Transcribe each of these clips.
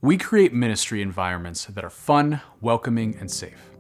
We create ministry environments that are fun, welcoming, and safe.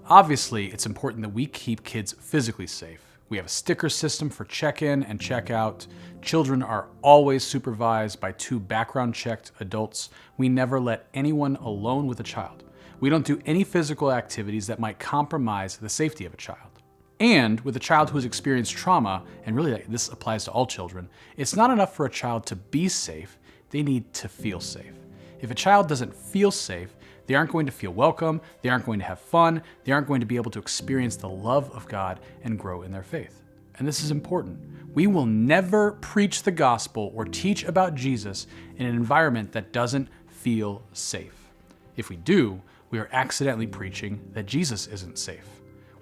Obviously, it's important that we keep kids physically safe. We have a sticker system for check-in and check-out. Children are always supervised by 2 background-checked adults. We never let anyone alone with a child. We don't do any physical activities that might compromise the safety of a child. And with a child who has experienced trauma, and really this applies to all children, it's not enough for a child to be safe, they need to feel safe. If a child doesn't feel safe, they aren't going to feel welcome, they aren't going to have fun, they aren't going to be able to experience the love of God and grow in their faith. And this is important. We will never preach the gospel or teach about Jesus in an environment that doesn't feel safe. If we do, we are accidentally preaching that Jesus isn't safe.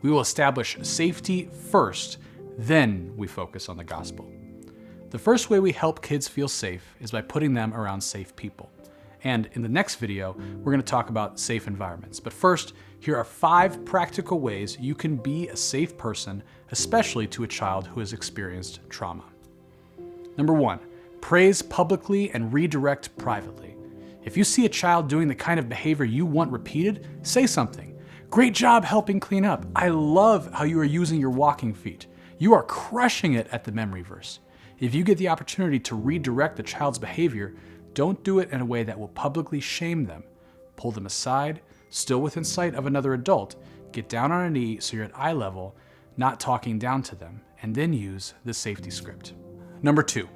We will establish safety first, then we focus on the gospel. The first way we help kids feel safe is by putting them around safe people. And in the next video, we're going to talk about safe environments. But first, here are 5 practical ways you can be a safe person, especially to a child who has experienced trauma. Number 1, praise publicly and redirect privately. If you see a child doing the kind of behavior you want repeated, say something. Great job helping clean up. I love how you are using your walking feet. You are crushing it at the memory verse. If you get the opportunity to redirect the child's behavior, don't do it in a way that will publicly shame them. Pull them aside, still within sight of another adult, get down on a knee so you're at eye level, not talking down to them, and then use the safety script. Number 2,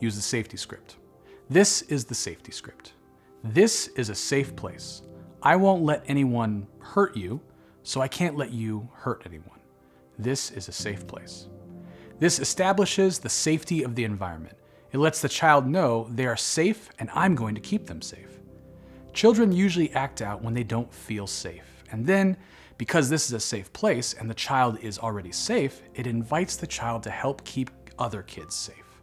use the safety script. This is the safety script. This is a safe place. I won't let anyone hurt you, so I can't let you hurt anyone. This is a safe place. This establishes the safety of the environment. It lets the child know they are safe and I'm going to keep them safe. Children usually act out when they don't feel safe. And then, because this is a safe place and the child is already safe, it invites the child to help keep other kids safe.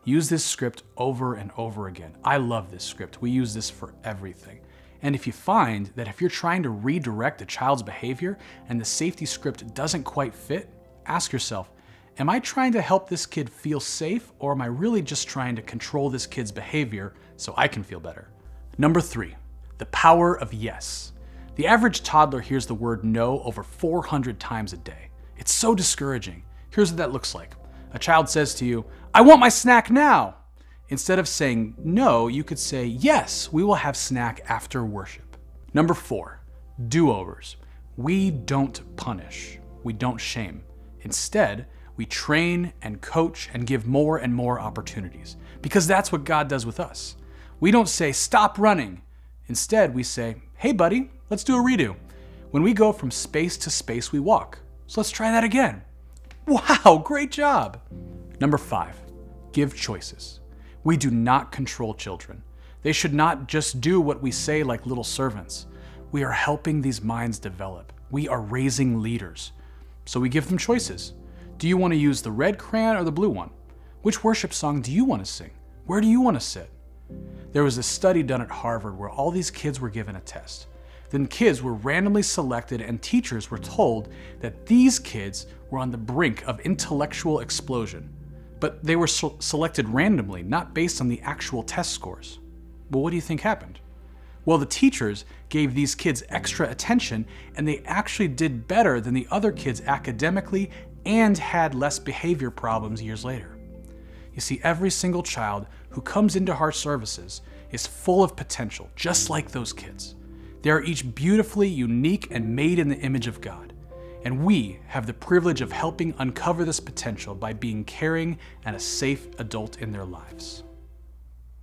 Use this script over and over again. I love this script. We use this for everything. And if you find that if you're trying to redirect a child's behavior and the safety script doesn't quite fit, ask yourself, am I trying to help this kid feel safe, or am I really just trying to control this kid's behavior so I can feel better? Number 3, the power of yes. The average toddler hears the word no over 400 times a day. It's so discouraging. Here's what that looks like. A child says to you, I want my snack now. Instead of saying no, you could say, yes, we will have snack after worship. Number 4, do-overs. We don't punish. We don't shame. Instead, we train and coach and give more and more opportunities, because that's what God does with us. We don't say, stop running. Instead, we say, hey buddy, let's do a redo. When we go from space to space, we walk. So let's try that again. Wow, great job. Number 5, give choices. We do not control children. They should not just do what we say like little servants. We are helping these minds develop. We are raising leaders. So we give them choices. Do you want to use the red crayon or the blue one? Which worship song do you want to sing? Where do you want to sit? There was a study done at Harvard where all these kids were given a test. Then kids were randomly selected and teachers were told that these kids were on the brink of intellectual explosion. But they were selected randomly, not based on the actual test scores. Well, what do you think happened? Well, the teachers gave these kids extra attention and they actually did better than the other kids academically and had less behavior problems years later. You see, every single child who comes into Heart Services is full of potential, just like those kids. They are each beautifully unique and made in the image of God. And we have the privilege of helping uncover this potential by being caring and a safe adult in their lives.